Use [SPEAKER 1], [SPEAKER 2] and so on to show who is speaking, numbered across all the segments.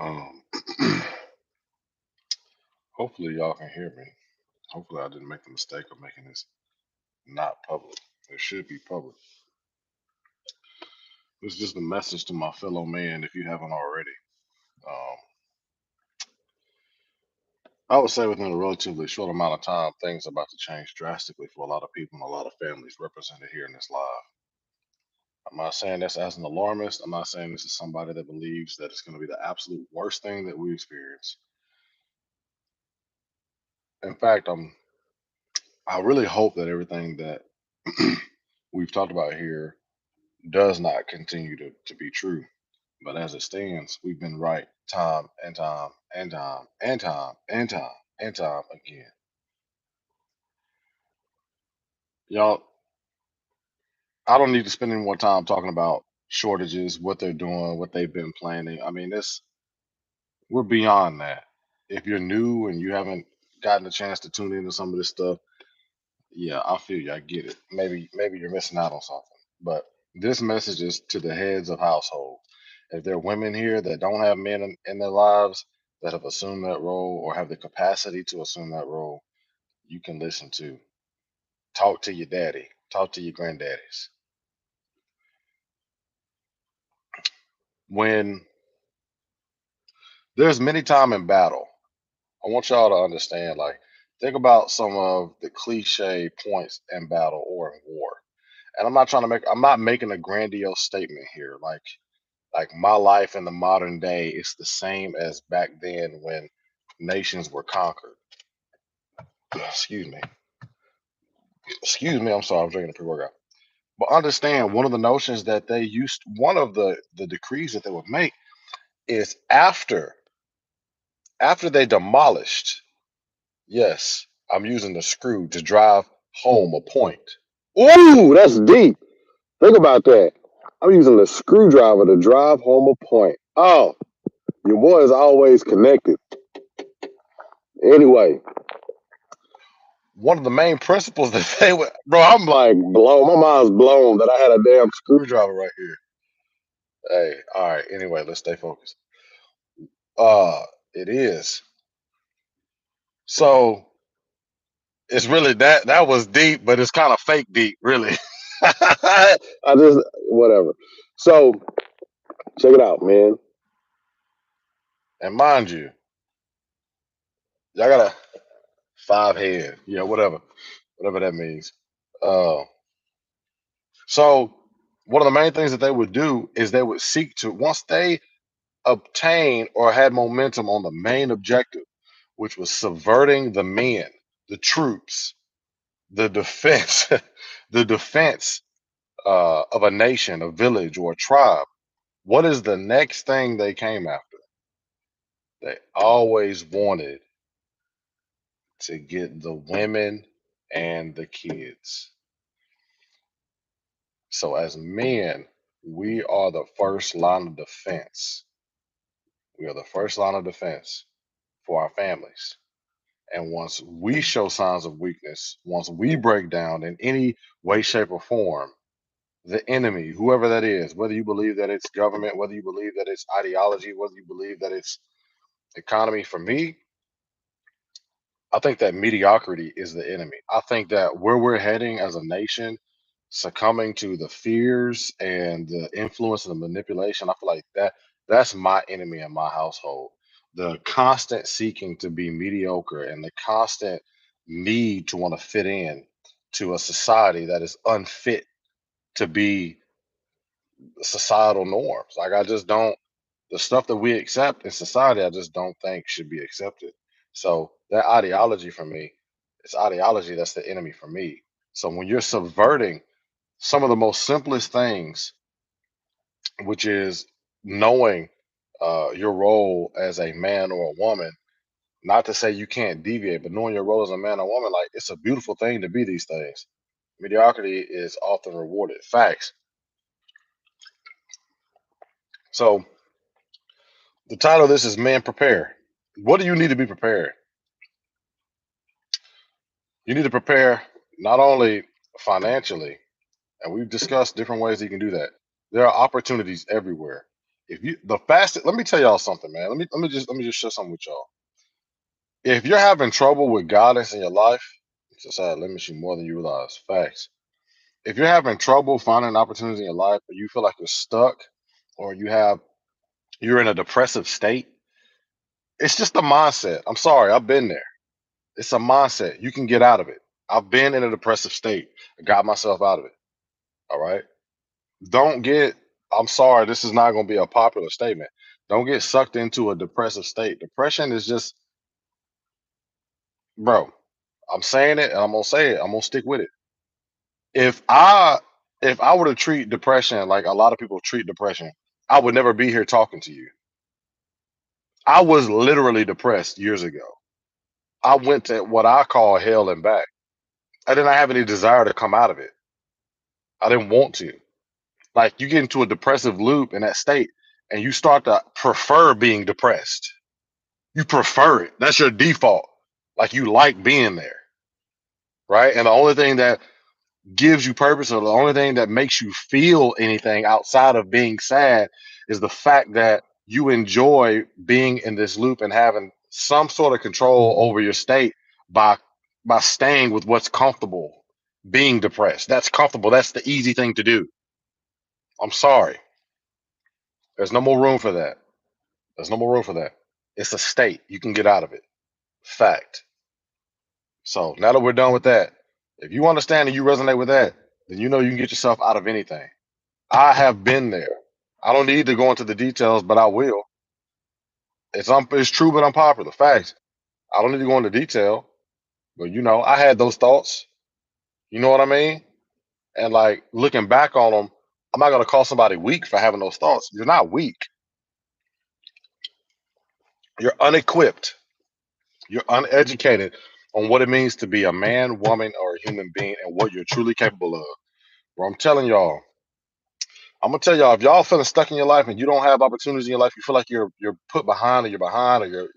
[SPEAKER 1] Um, hopefully y'all can hear me. Hopefully I didn't make the mistake of making this not public. It should be public. It's just a message to my fellow man if you haven't already. Um, I would say within a relatively short amount of time, things are about to change drastically for a lot of people and a lot of families represented here in this live. I'm not saying this as an alarmist. I'm not saying this is somebody that believes that it's going to be the absolute worst thing that we experience. In fact, I really hope that everything that we've talked about here does not continue to be true. But as it stands, we've been right time and time and time and time and time and time again. Y'all, I don't need to spend any more time talking about shortages, what they're doing, what they've been planning. I mean, this we're beyond that. If you're new and you haven't gotten a chance to tune into some of this stuff, yeah, I feel you. I get it. Maybe you're missing out on something. But this message is to the heads of households. If there are women here that don't have men in their lives that have assumed that role or have the capacity to assume that role, you can listen to. Talk to your daddy. Talk to your granddaddies. When there's many time in battle, I want y'all to understand, like, think about some of the cliche points in battle or in war. And I'm not making a grandiose statement here. Like my life in the modern day is the same as back then when nations were conquered. Excuse me. Excuse me. I'm sorry. I'm drinking a pre-workout. But understand one of the notions that they used, one of the decrees that they would make is after they demolished. Yes, I'm using the screw to drive home a point. Ooh, that's deep. Think about that. I'm using the screwdriver to drive home a point. Oh, your boy is always connected. Anyway, one of the main principles that they would, bro, I'm like blown. My mind's blown that I had a damn screwdriver right here. Hey, all right. Anyway, let's stay focused. It is. So it's really that was deep, but it's kind of fake deep, really. I just whatever. So check it out, man. And mind you, y'all got a five head, yeah, whatever that means. Uh, so one of the main things that they would do is they would seek to once they obtained or had momentum on the main objective, which was subverting the men, the troops, the defense, the defense of a nation, a village, or a tribe. What is the next thing they came after? They always wanted to get the women and the kids. So, as men, we are the first line of defense. We are the first line of defense for our families. And once we show signs of weakness, once we break down in any way, shape, or form, the enemy, whoever that is, whether you believe that it's government, whether you believe that it's ideology, whether you believe that it's economy, for me, I think that mediocrity is the enemy. I think that where we're heading as a nation, succumbing to the fears and the influence and the manipulation, I feel like that's my enemy in my household. The constant seeking to be mediocre and the constant need to want to fit in to a society that is unfit to be societal norms. Like I just don't the stuff that we accept in society, I just don't think should be accepted. So that ideology for me, it's ideology that's the enemy for me. So when you're subverting some of the most simplest things, which is knowing your role as a man or a woman, not to say you can't deviate, but knowing your role as a man or woman, like it's a beautiful thing to be these things. Mediocrity is often rewarded. Facts. So the title of this is Men Prepare. What do you need to be prepared? You need to prepare not only financially, and we've discussed different ways that you can do that. There are opportunities everywhere. If you the fastest, let me tell y'all something, man. Let me just share something with y'all. If you're having trouble with guidance in your life, society limits you more than you realize. Facts. If you're having trouble finding opportunities in your life, or you feel like you're stuck, or you're in a depressive state, it's just a mindset. I'm sorry, I've been there. It's a mindset. You can get out of it. I've been in a depressive state. I got myself out of it. All right. Don't get, I'm sorry, this is not going to be a popular statement. Don't get sucked into a depressive state. Depression is just, bro, I'm saying it and I'm going to say it. I'm going to stick with it. If I if I were to treat depression like a lot of people treat depression, I would never be here talking to you. I was literally depressed years ago. I went to what I call hell and back. I did not have any desire to come out of it. I didn't want to. Like you get into a depressive loop in that state and you start to prefer being depressed. You prefer it. That's your default. Like you like being there, right? And the only thing that gives you purpose or the only thing that makes you feel anything outside of being sad is the fact that you enjoy being in this loop and having some sort of control over your state by staying with what's comfortable. Being depressed, that's comfortable, that's the easy thing to do. I'm sorry, there's no more room for that. There's no more room for that. It's a state, you can get out of it. Fact. So now that we're done with that, if you understand and you resonate with that, then you know you can get yourself out of anything. I have been there. I don't need to go into the details, but I will. It's true, but unpopular. Facts. I don't need to go into detail, but I had those thoughts. You know what I mean? And like looking back on them, I'm not gonna call somebody weak for having those thoughts. You're not weak. You're unequipped. You're uneducated on what it means to be a man, woman, or a human being, and what you're truly capable of. Bro, I'm gonna tell y'all, if y'all feeling stuck in your life and you don't have opportunities in your life, you feel like you're put behind or you're behind or you're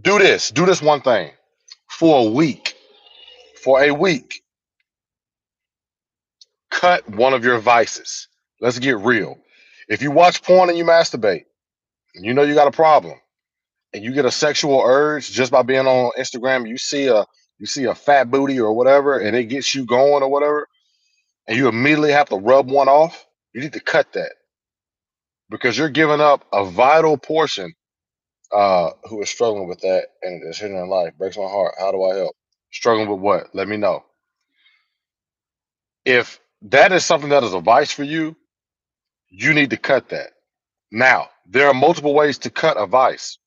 [SPEAKER 1] do this one thing for a week. For a week, cut one of your vices. Let's get real. If you watch porn and you masturbate, and you know you got a problem, and you get a sexual urge just by being on Instagram, you see a fat booty or whatever, and it gets you going or whatever, and you immediately have to rub one off, you need to cut that because you're giving up a vital portion. Who is struggling with that and is hitting in life breaks my heart. How do I help? Struggling with what? Let me know. If that is something that is a vice for you, you need to cut that. Now, there are multiple ways to cut a vice.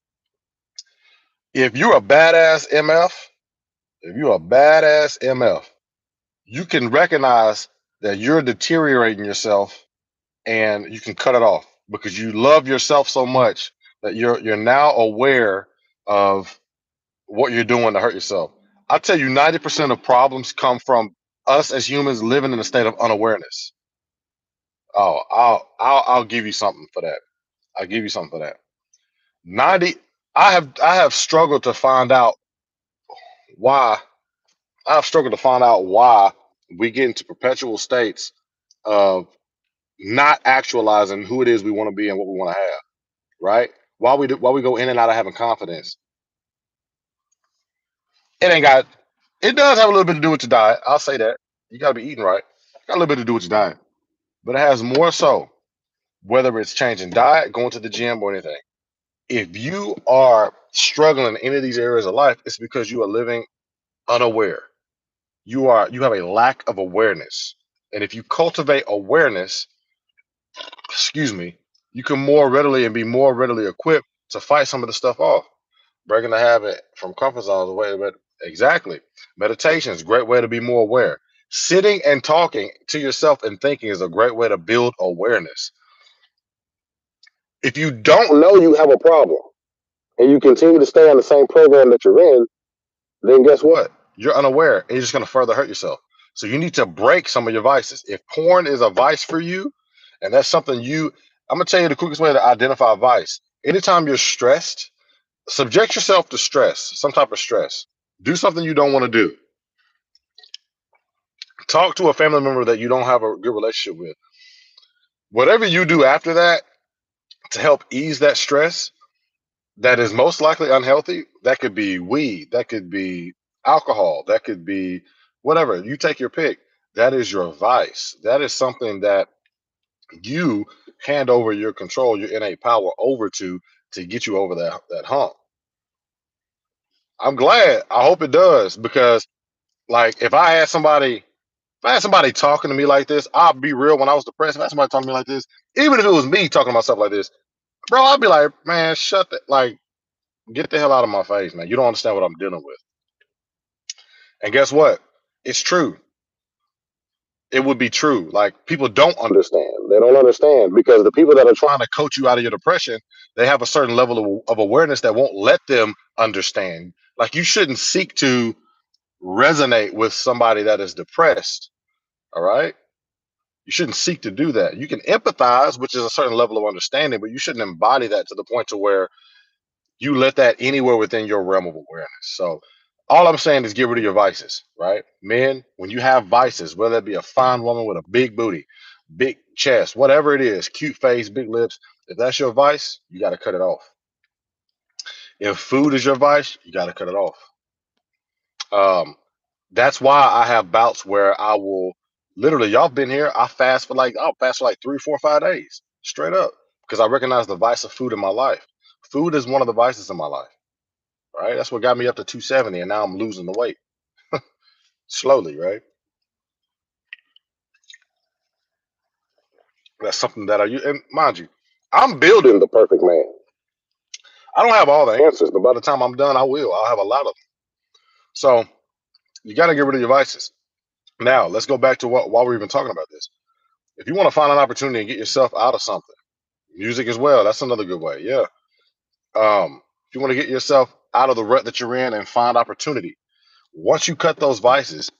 [SPEAKER 1] If you're a badass MF, if you're a badass MF, you can recognize that you're deteriorating yourself and you can cut it off because you love yourself so much that you're now aware of what you're doing to hurt yourself. I tell you, 90% of problems come from us as humans living in a state of unawareness. Oh, I'll give you something for that. I'll give you something for that. 90 I have struggled to find out why I've struggled to find out why we get into perpetual states of not actualizing who it is we want to be and what we want to have, right? Why we go in and out of having confidence. It ain't got it does have a little bit to do with your diet. I'll say that. You gotta be eating right. Got a little bit to do with your diet. But it has more so, whether it's changing diet, going to the gym, or anything. If you are struggling in any of these areas of life, it's because you are living unaware. You have a lack of awareness. And if you cultivate awareness, excuse me, you can more readily and be more readily equipped to fight some of the stuff off. Breaking the habit from comfort zones away, but exactly. Meditation is a great way to be more aware. Sitting and talking to yourself and thinking is a great way to build awareness. If you don't know you have a problem and you continue to stay on the same program that you're in, then guess what? You're unaware and you're just going to further hurt yourself. So you need to break some of your vices. If porn is a vice for you, and that's something I'm going to tell you the quickest way to identify a vice. Anytime you're stressed, subject yourself to stress, some type of stress. Do something you don't want to do. Talk to a family member that you don't have a good relationship with. Whatever you do after that, to help ease that stress that is most likely unhealthy. That could be weed, that could be alcohol, that could be whatever. You take your pick. That is your vice. That is something that you hand over your control, your innate power over to get you over that hump. I'm glad. I hope it does because like if I had somebody talking to me like this, I'll be real. When I was depressed, if I had somebody talking to me like this, even if it was me talking to myself like this, bro, I'd be like, man, shut that, like, get the hell out of my face, man. You don't understand what I'm dealing with. And guess what? It's true. It would be true. Like people don't understand. They don't understand because the people that are trying to coach you out of your depression, they have a certain level of awareness that won't let them understand. Like you shouldn't seek to resonate with somebody that is depressed. All right. You shouldn't seek to do that. You can empathize, which is a certain level of understanding, but you shouldn't embody that to the point to where you let that anywhere within your realm of awareness. So all I'm saying is get rid of your vices, right? Men, when you have vices, whether it be a fine woman with a big booty, big chest, whatever it is, cute face, big lips, if that's your vice, you got to cut it off. If food is your vice, you got to cut it off. Um, that's why I have bouts where I will literally, y'all been here, I'll fast for like 3, 4, 5 days straight up because I recognize the vice of food in my life. Food is one of the vices in my life, right? That's what got me up to 270, and now I'm losing the weight slowly, right? That's something that I use. And mind you, I'm building the perfect man. I don't have all the answers, but by the time I'm done, I will. I'll have a lot of them. So you got to get rid of your vices. Now, let's go back to why we're even talking about this. If you want to find an opportunity and get yourself out of something, music as well, that's another good way. Yeah. If you want to get yourself out of the rut that you're in and find opportunity, once you cut those vices,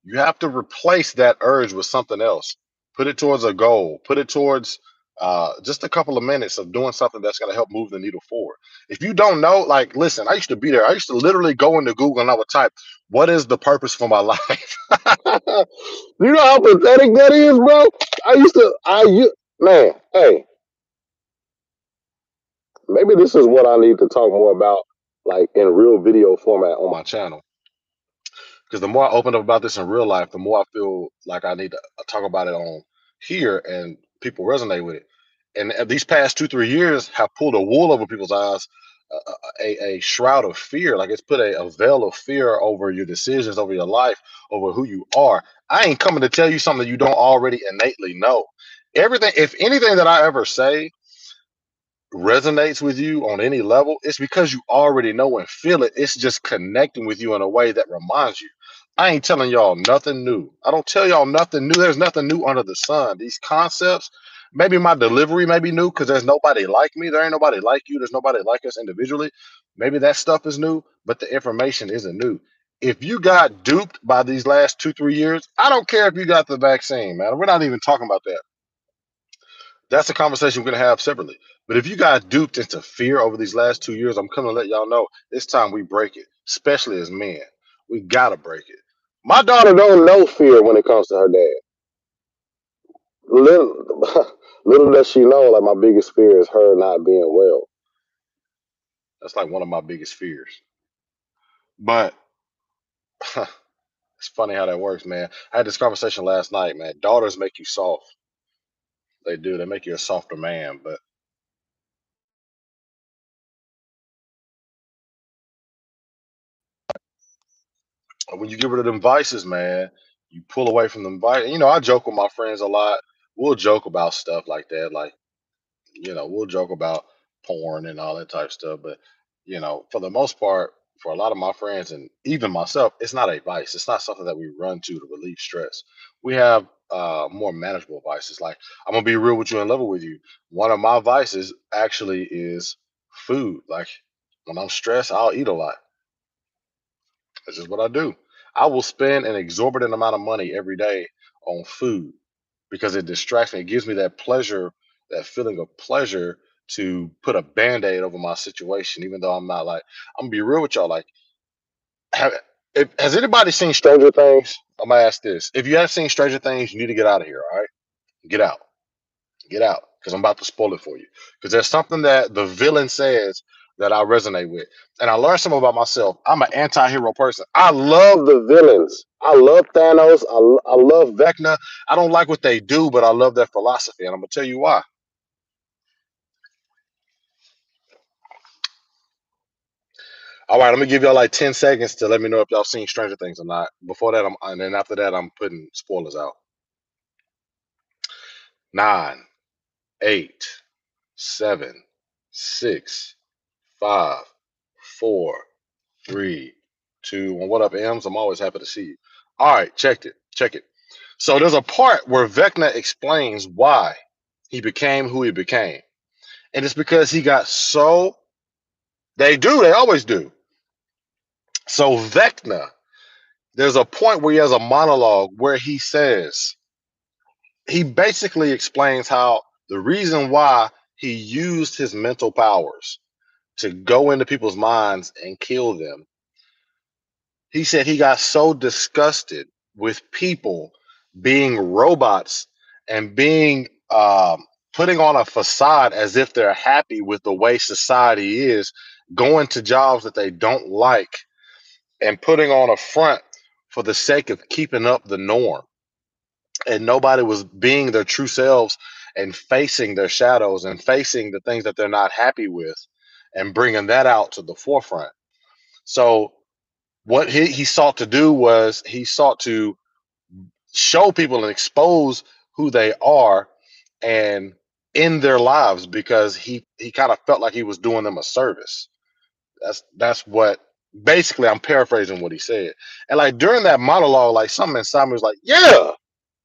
[SPEAKER 1] you have to replace that urge with something else. Put it towards a goal. Put it towards just a couple of minutes of doing something that's going to help move the needle forward. If you don't know, like, listen, I used to be there. I used to literally go into Google and I would type, "What is the purpose for my life?" You know how pathetic that is, bro. Man, hey, maybe this is what I need to talk more about, like in real video format on my channel. Because the more I open up about this in real life, the more I feel like I need to talk about it on here, and people resonate with it. And these past 2, 3 years have pulled a wool over people's eyes, a shroud of fear. Like it's put a veil of fear over your decisions, over your life, over who you are. I ain't coming to tell you something you don't already innately know. Everything, if anything that I ever say resonates with you on any level, it's because you already know and feel it. It's just connecting with you in a way that reminds you. I ain't telling y'all nothing new. I don't tell y'all nothing new. There's nothing new under the sun. These concepts, maybe my delivery may be new because there's nobody like me. There ain't nobody like you. There's nobody like us individually. Maybe that stuff is new, but the information isn't new. If you got duped by these last 2, 3 years, I don't care if you got the vaccine, man. We're not even talking about that. That's a conversation we're gonna have separately. But if you got duped into fear over these last 2 years, I'm coming to let y'all know it's time we break it, especially as men. We gotta break it. My daughter don't know fear when it comes to her dad. Little, little does she know, like my biggest fear is her not being well. That's like one of my biggest fears. But it's funny how that works, man. I had this conversation last night, man. Daughters make you soft. They do. They make you a softer man. But when you get rid of them vices, man, you pull away from them vices. You know, I joke with my friends a lot. We'll joke about stuff like that, like we'll joke about porn and all that type stuff. But for the most part, for a lot of my friends and even myself, it's not a vice. It's not something that we run to relieve stress. We have more manageable vices. Like I'm gonna be real with you and level with you. One of my vices actually is food. Like when I'm stressed, I'll eat a lot. That's just what I do. I will spend an exorbitant amount of money every day on food because it distracts me. It gives me that pleasure, that feeling of pleasure to put a band-aid over my situation, even though I'm not like, I'm gonna be real with y'all. Like, have, has anybody seen Stranger Things? I'm gonna ask this. If you have seen Stranger Things, you need to get out of here, all right? Get out. Get out. because I'm about to spoil it for you. Because there's something that the villain says that I resonate with. And I learned something about myself. I'm an anti hero person. I love the villains. I love Thanos. I love Vecna. I don't like what they do, but I love their philosophy. And I'm going to tell you why. All right, I'm going to give y'all like 10 seconds to let me know if y'all seen Stranger Things or not. Before that, and then after that, I'm putting spoilers out. 9, 8, 7, 6, 5, 4, 3, 2, 1. What up, M's? I'm always happy to see you. All right, check it. Check it. So there's a part where Vecna explains why he became who he became. And it's because he got so, they always do. So Vecna, there's a point where he has a monologue where he says, he basically explains how the reason why he used his mental powers to go into people's minds and kill them. He said he got so disgusted with people being robots and being putting on a facade as if they're happy with the way society is, going to jobs that they don't like and putting on a front for the sake of keeping up the norm. And nobody was being their true selves and facing their shadows and facing the things that they're not happy with and bringing that out to the forefront. So what he sought to do was he sought to show people and expose who they are and in their lives, because he kind of felt like he was doing them a service. That's what, basically, I'm paraphrasing what he said. And like during that monologue, like something inside me was like, yeah,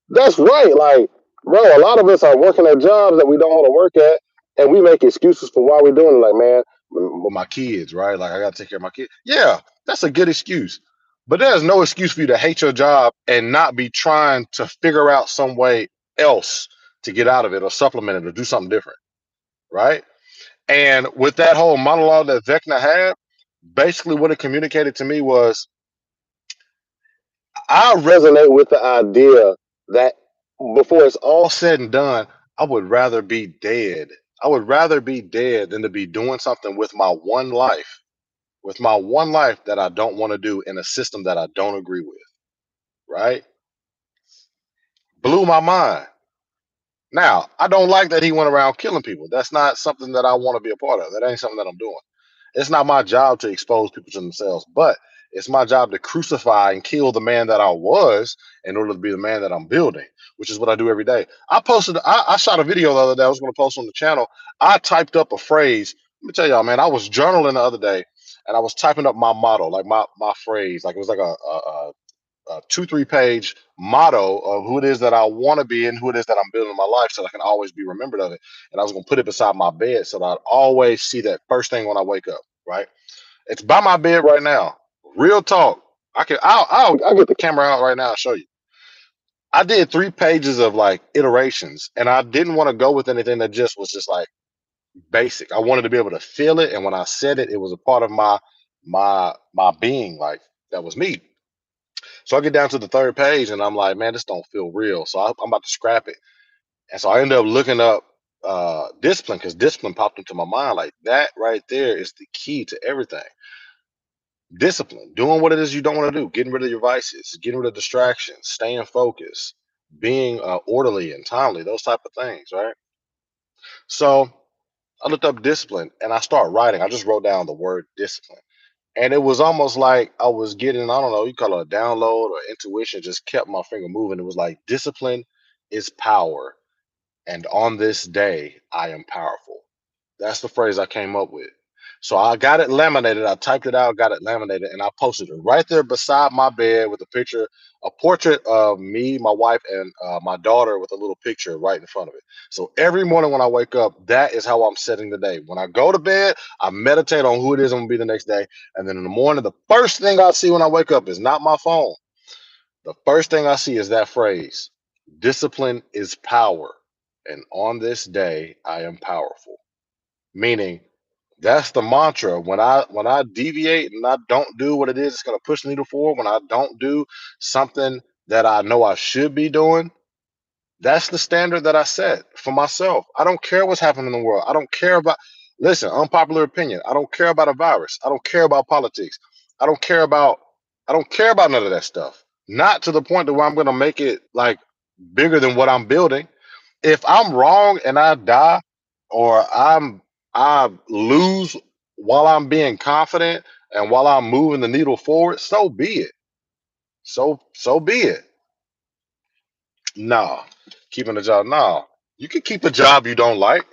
[SPEAKER 1] that's right. Like, bro, a lot of us are working at jobs that we don't want to work at, and we make excuses for why we're doing it. Like, man, with my kids, right? Like, I got to take care of my kids. Yeah, that's a good excuse. But there's no excuse for you to hate your job and not be trying to figure out some way else to get out of it or supplement it or do something different, right? And with that whole monologue that Vecna had, basically what it communicated to me was, I resonate with the idea that before it's all said and done, I would rather be dead. I would rather be dead than to be doing something with my one life that I don't want to do in a system that I don't agree with, right? Blew my mind. Now, I don't like that he went around killing people. That's not something that I want to be a part of. That ain't something that I'm doing. It's not my job to expose people to themselves, but it's my job to crucify and kill the man that I was in order to be the man that I'm building, which is what I do every day. I shot a video the other day. I was going to post on the channel. I typed up a phrase. Let me tell y'all, man, I was journaling the other day and I was typing up my motto, like my phrase. Like it was like a 2-3 page motto of who it is that I want to be and who it is that I'm building in my life, so that I can always be remembered of it. And I was gonna put it beside my bed so that I'd always see that first thing when I wake up. Right? It's by my bed right now. Real talk. I'll get the camera out right now and show you. I did 3 pages of like iterations, and I didn't want to go with anything that just was just like basic. I wanted to be able to feel it, and when I said it, it was a part of my being. Like that was me. So I get down to the third page and I'm like, man, this don't feel real. So I'm about to scrap it. And so I ended up looking up discipline, because discipline popped into my mind. Like that right there is the key to everything. Discipline, doing what it is you don't want to do, getting rid of your vices, getting rid of distractions, staying focused, being orderly and timely, those type of things, right? So I looked up discipline and I started writing. I just wrote down the word discipline. And it was almost like I was getting, I don't know, you call it a download or intuition, just kept my finger moving. It was like discipline is power. And on this day, I am powerful. That's the phrase I came up with. So I got it laminated. I typed it out, got it laminated, and I posted it right there beside my bed with a picture, a portrait of me, my wife, and my daughter with a little picture right in front of it. So every morning when I wake up, that is how I'm setting the day. When I go to bed, I meditate on who it is I'm gonna be the next day. And then in the morning, the first thing I see when I wake up is not my phone. The first thing I see is that phrase: discipline is power. And on this day, I am powerful. Meaning, that's the mantra. When I deviate and I don't do what it is it's going to push the needle forward, when I don't do something that I know I should be doing, That's the standard that I set for myself. I don't care what's happening in the world. I don't care about, listen, unpopular opinion. I don't care about a virus. I don't care about politics. I don't care about, I don't care about none of that stuff. Not to the point to where I'm going to make it like bigger than what I'm building. If I'm wrong and I die, or I lose while I'm being confident and while I'm moving the needle forward, so be it. So be it. Nah, keeping the job. Nah, you can keep a job you don't like,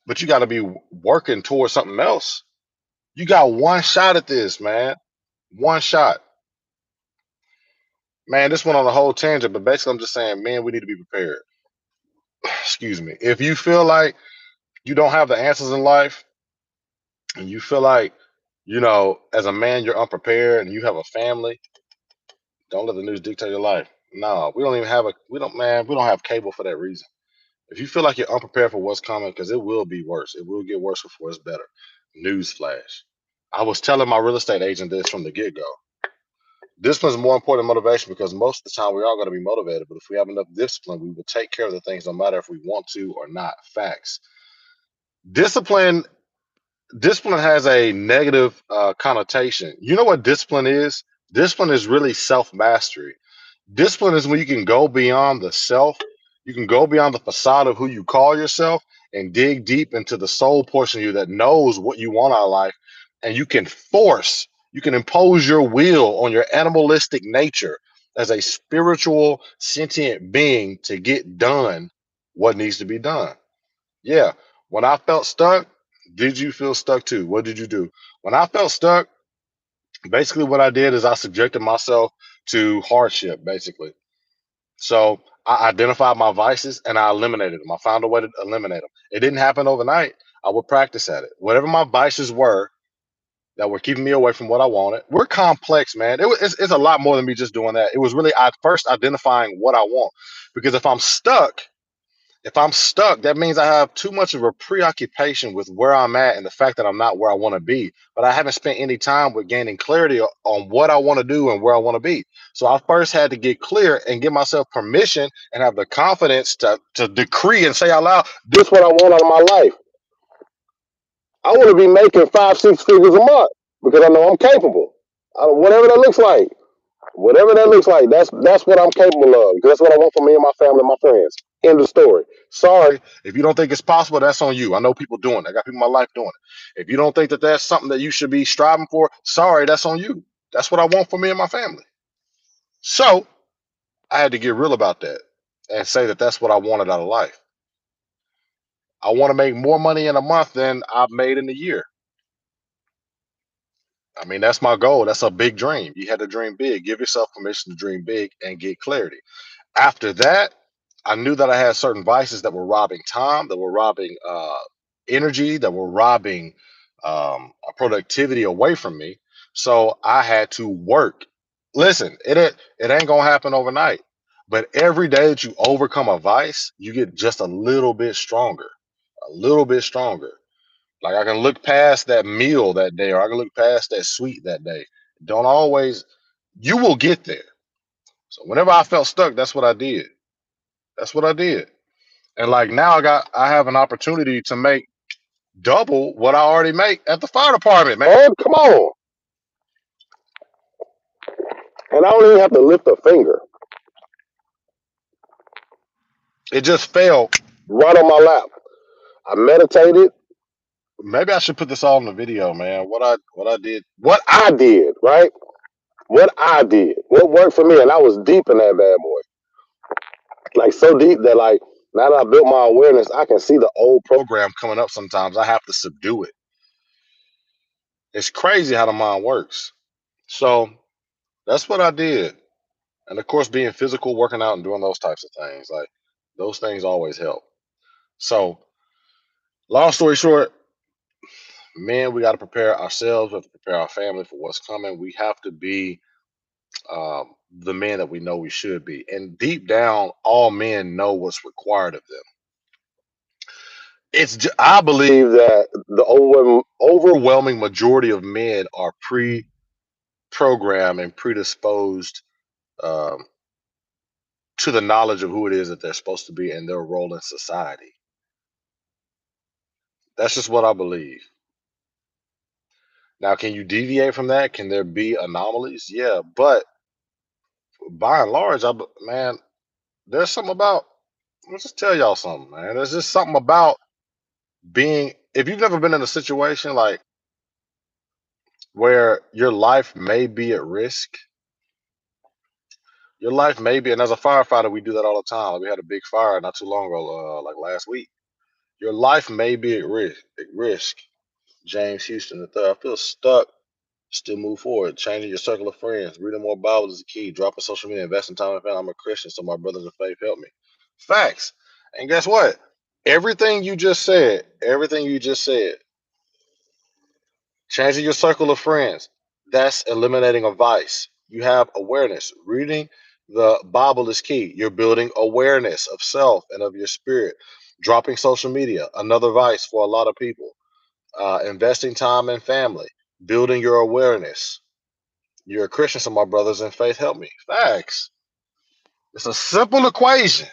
[SPEAKER 1] but you got to be working towards something else. You got one shot at this, man. One shot, man. This went on a whole tangent, but basically, I'm just saying, man, we need to be prepared. Excuse me. If you feel like you don't have the answers in life, and you feel like, as a man, you're unprepared, and you have a family, don't let the news dictate your life. No, we don't even have a. We don't, man. We don't have cable for that reason. If you feel like you're unprepared for what's coming, because it will be worse, it will get worse before it's better. Newsflash. I was telling my real estate agent this from the get go. Discipline is more important than motivation because most of the time we are going to be motivated, but if we have enough discipline, we will take care of the things no matter if we want to or not. Facts. Discipline. Discipline has a negative connotation. You know what discipline is? Discipline is really self mastery. Discipline is when you can go beyond the self, you can go beyond the facade of who you call yourself and dig deep into the soul portion of you that knows what you want out of life. And you can impose your will on your animalistic nature as a spiritual, sentient being to get done what needs to be done. Yeah. When I felt stuck, did you feel stuck too? What did you do? When I felt stuck, basically what I did is I subjected myself to hardship, basically. So I identified my vices and I eliminated them. I found a way to eliminate them. It didn't happen overnight. I would practice at it. Whatever my vices were that were keeping me away from what I wanted, we're complex, man. It's a lot more than me just doing that. It was really I first identifying what I want. Because if I'm stuck, that means I have too much of a preoccupation with where I'm at and the fact that I'm not where I want to be. But I haven't spent any time with gaining clarity on what I want to do and where I want to be. So I first had to get clear and give myself permission and have the confidence to decree and say out loud, this is what I want out of my life. I want to be making 5, 6 figures a month because I know I'm capable. Whatever that looks like. Whatever that looks like, that's what I'm capable of. Because that's what I want for me and my family and my friends. End of story. Sorry, if you don't think it's possible, that's on you. I know people doing it. I got people in my life doing it. If you don't think that that's something that you should be striving for, sorry, that's on you. That's what I want for me and my family. So I had to get real about that and say that that's what I wanted out of life. I want to make more money in a month than I've made in a year. I mean, that's my goal. That's a big dream. You had to dream big. Give yourself permission to dream big and get clarity. After that, I knew that I had certain vices that were robbing time, that were robbing energy, that were robbing productivity away from me. So I had to work. Listen, it ain't gonna happen overnight, but every day that you overcome a vice, you get just a little bit stronger, a little bit stronger. Like I can look past that meal that day, or I can look past that sweet that day. Don't always. You will get there. So whenever I felt stuck, that's what I did. That's what I did. And like now I have an opportunity to make double what I already make at the fire department, man. Come on. And I don't even have to lift a finger. It just fell right on my lap. I meditated. Maybe I should put this all in the video, man. What I did, right? What I did. What worked for me. And I was deep in that bad boy. Like so deep that like now that I built my awareness, I can see the old program coming up sometimes. I have to subdue it. It's crazy how the mind works. So that's what I did. And of course, being physical, working out, and doing those types of things, like those things always help. So, long story short, man, we got to prepare ourselves. We have to prepare our family for what's coming. We have to be the men that we know we should be. And deep down, all men know what's required of them. I believe that the overwhelming majority of men are pre-programmed and predisposed um, to the knowledge of who it is that they're supposed to be and their role in society. That's just what I believe. Now, can you deviate from that? Can there be anomalies? Yeah, but by and large, man, there's something about. Let's just tell y'all something, man. There's just something about being. If you've never been in a situation like where your life may be at risk, your life may be. And as a firefighter, we do that all the time. Like we had a big fire not too long ago, like last week. Your life may be at risk. At risk. James Houston the third. I feel stuck. Still move forward. Changing your circle of friends. Reading more Bible is the key. Dropping social media. Investing time in family. I'm a Christian, so my brothers in faith help me. Facts. And guess what? Everything you just said, changing your circle of friends, that's eliminating a vice. You have awareness. Reading the Bible is key. You're building awareness of self and of your spirit. Dropping social media, another vice for a lot of people. Investing time in family, building your awareness. You're a Christian, so my brothers in faith help me. Facts. It's a simple equation.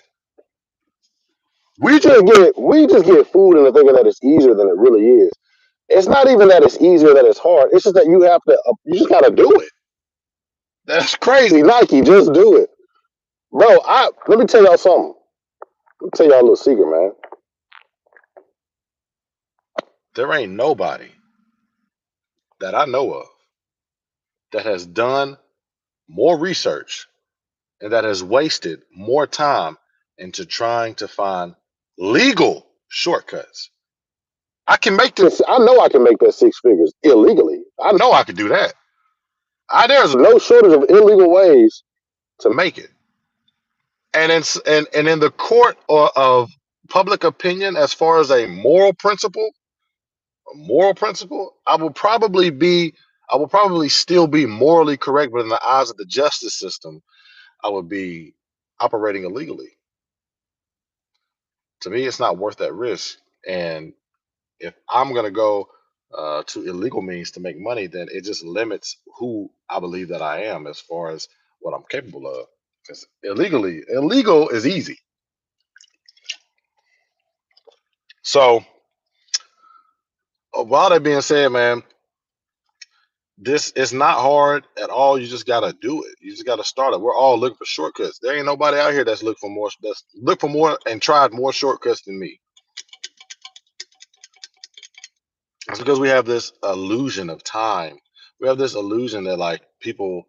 [SPEAKER 1] We just get food into thinking that it's easier than it really is. It's not even that it's easier that it's hard. It's just that you just gotta do it. That's crazy, Nike. Just do it, bro. Let me tell y'all something. Let me tell y'all a little secret, man. There ain't nobody that I know of that has done more research and that has wasted more time into trying to find legal shortcuts. I can make this. I know I can make that six figures illegally. I know I can do that. There's no shortage of illegal ways to make it. And in the court of public opinion, as far as a moral principle, I will probably still be morally correct, but in the eyes of the justice system, I would be operating illegally. To me, it's not worth that risk. And if I'm gonna go to illegal means to make money, then it just limits who I believe that I am as far as what I'm capable of. Because illegal is easy. So, while that being said, man, this is not hard at all. You just gotta do it. You just gotta start it. We're all looking for shortcuts. There ain't nobody out here that's looking for more. That's look for more and tried more shortcuts than me. That's because we have this illusion of time. We have this illusion that like people.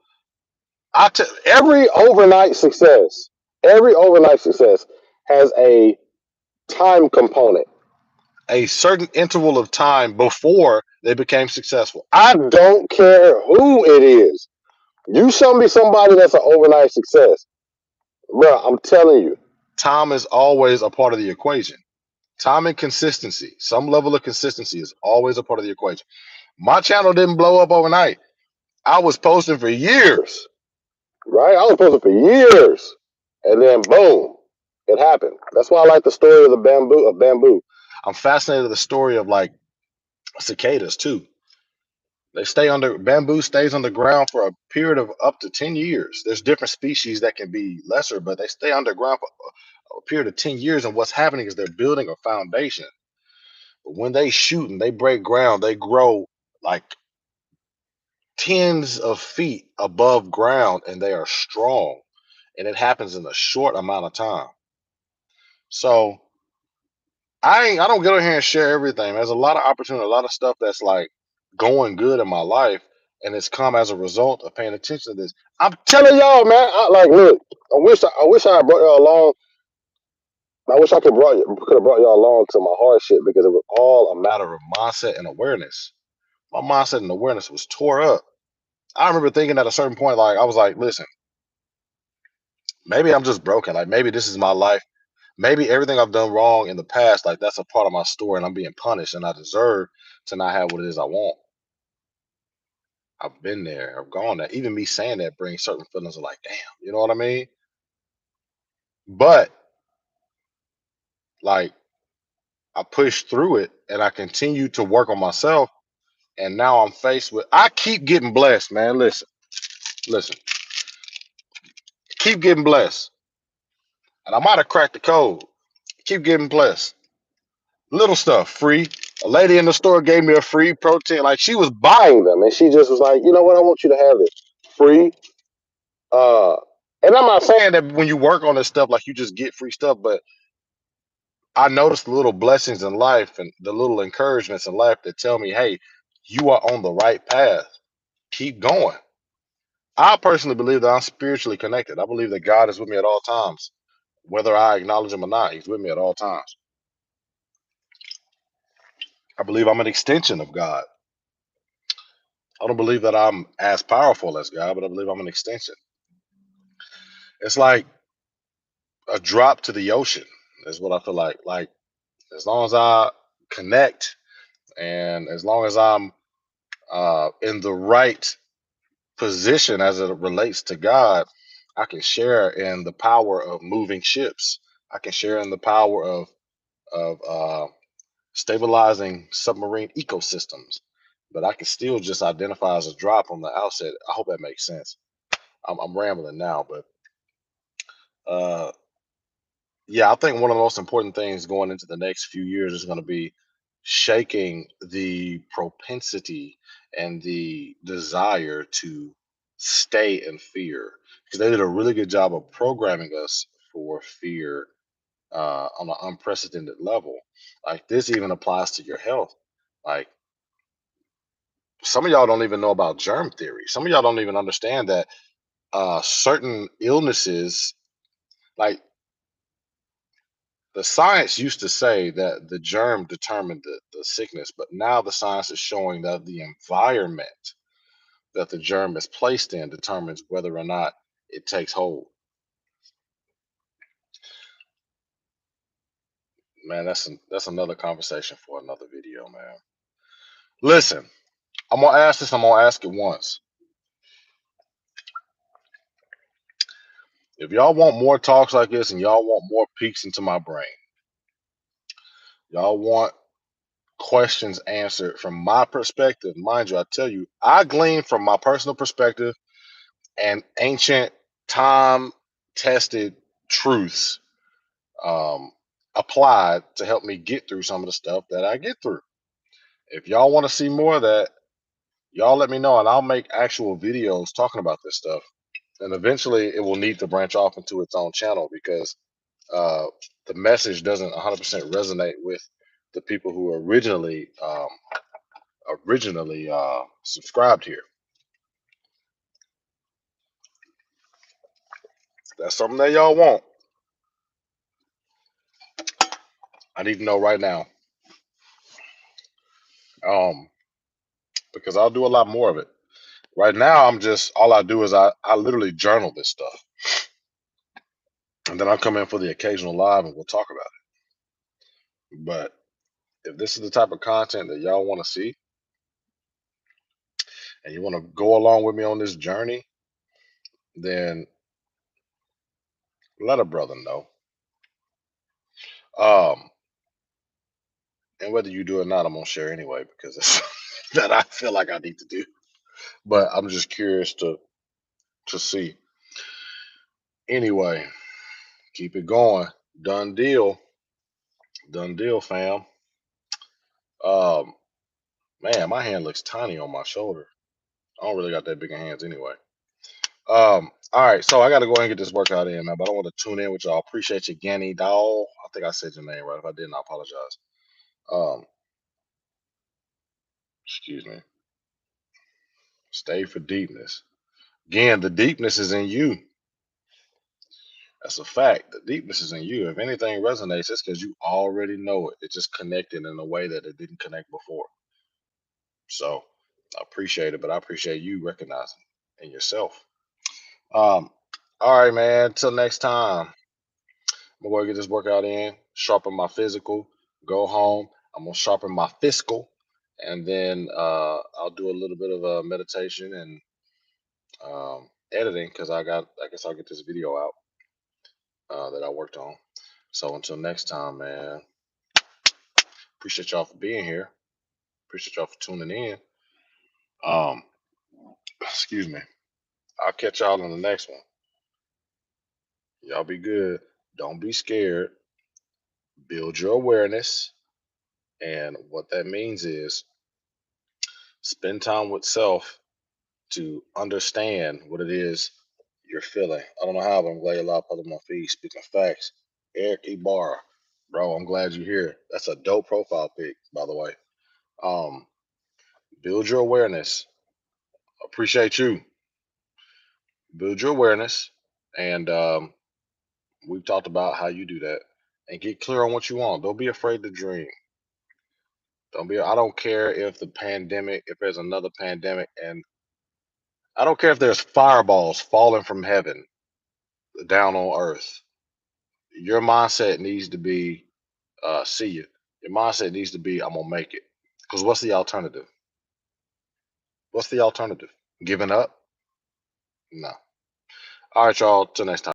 [SPEAKER 1] Every overnight success has a time component, a certain interval of time before they became successful. I don't care who it is. You show me somebody that's an overnight success, bro. I'm telling you, time is always a part of the equation. Time and consistency, some level of consistency is always a part of the equation. My channel didn't blow up overnight. I was posting for years, right? I was posting for years, and then boom, it happened. That's why I like the story of the bamboo. I'm fascinated with the story of like cicadas too. Bamboo stays underground for a period of up to 10 years. There's different species that can be lesser, but they stay underground for a period of 10 years. And what's happening is they're building a foundation. But when they shoot and they break ground, they grow like tens of feet above ground and they are strong. And it happens in a short amount of time. So I don't get on here and share everything. There's a lot of opportunity, a lot of stuff that's like going good in my life, and it's come as a result of paying attention to this. I'm telling y'all, man. Look. I wish I had brought y'all along. I wish I could have brought y'all along to my hardship because it was all a matter of mindset and awareness. My mindset and awareness was tore up. I remember thinking at a certain point, like I was like, listen, maybe I'm just broken. Like maybe this is my life. Maybe everything I've done wrong in the past, like that's a part of my story, and I'm being punished, and I deserve to not have what it is I want. I've been there. I've gone there. Even me saying that brings certain feelings of like, damn, you know what I mean? But like, I pushed through it, and I continue to work on myself, and now I'm faced with. I keep getting blessed, man. Listen, keep getting blessed. And I might have cracked the code. Keep getting blessed. Little stuff, free. A lady in the store gave me a free protein. Like she was buying them, and she just was like, you know what? I want you to have this free. Uh, and I'm not saying that when you work on this stuff, like you just get free stuff, but I noticed the little blessings in life and the little encouragements in life that tell me, hey, you are on the right path. Keep going. I personally believe that I'm spiritually connected. I believe that God is with me at all times. Whether I acknowledge him or not, he's with me at all times. I believe I'm an extension of God. I don't believe that I'm as powerful as God, but I believe I'm an extension. It's like a drop to the ocean, is what I feel like. Like, as long as I connect and as long as I'm in the right position as it relates to God, I can share in the power of moving ships. I can share in the power of stabilizing submarine ecosystems. But I can still just identify as a drop on the outset. I hope that makes sense. I'm rambling now, but uh, yeah, I think one of the most important things going into the next few years is going to be shaking the propensity and the desire to stay in fear, because they did a really good job of programming us for fear on an unprecedented level. Like this even applies to your health. Like some of y'all don't even know about germ theory. Some of y'all don't even understand that certain illnesses, like the science used to say that the germ determined the sickness, but now the science is showing that the environment that the germ is placed in determines whether or not it takes hold. Man, that's another conversation for another video, man. Listen, I'm gonna ask this. I'm gonna ask it once. If y'all want more talks like this, and y'all want more peeks into my brain, y'all want questions answered from my perspective. Mind you, I tell you, I glean from my personal perspective and ancient time tested truths um, applied to help me get through some of the stuff that I get through. If y'all want to see more of that, y'all let me know and I'll make actual videos talking about this stuff. And eventually it will need to branch off into its own channel because uh, the message doesn't 100% resonate with the people who originally subscribed here. That's something that y'all want. I need to know right now. Um, because I'll do a lot more of it. Right now, I'm just all I do is I literally journal this stuff, and then I'll come in for the occasional live and we'll talk about it. But if this is the type of content that y'all want to see, and you want to go along with me on this journey, then let a brother know. Um, and whether you do it or not, I'm gonna share anyway because it's that I feel like I need to do. But I'm just curious to see. Anyway, keep it going. Done deal. Done deal, fam. Um, man, my hand looks tiny on my shoulder. I don't really got that big of hands anyway. All right, so I gotta go ahead and get this workout in, man. But I want to tune in with y'all. Appreciate you, Ganny Doll. I think I said your name right. If I didn't, I apologize. Um, excuse me. Stay for deepness. Again, the deepness is in you. That's a fact. The deepness is in you. If anything resonates, it's because you already know it. It just connected in a way that it didn't connect before. So I appreciate it, but I appreciate you recognizing in yourself. Um, all right, man. Till next time. I'm gonna get this workout in, sharpen my physical, go home. I'm gonna sharpen my fiscal, and then I'll do a little bit of meditation and editing because I guess I'll get this video out that I worked on. So until next time, man, appreciate y'all for being here. Appreciate y'all for tuning in. Um, excuse me. I'll catch y'all in the next one. Y'all be good. Don't be scared. Build your awareness. And what that means is spend time with self to understand what it is you're feeling. I don't know how, but I'm glad you're allowed to put on my feet. Speaking facts, Eric Ibarra, bro, I'm glad you're here. That's a dope profile pic, by the way. Um, build your awareness. Appreciate you. Build your awareness, and we've talked about how you do that. And get clear on what you want. Don't be afraid to dream. Don't be. I don't care if the pandemic, if there's another pandemic, and I don't care if there's fireballs falling from heaven down on earth. Your mindset needs to be see it. Your mindset needs to be I'm gonna make it. Because what's the alternative? What's the alternative? Giving up? No. All right, y'all. Till next time.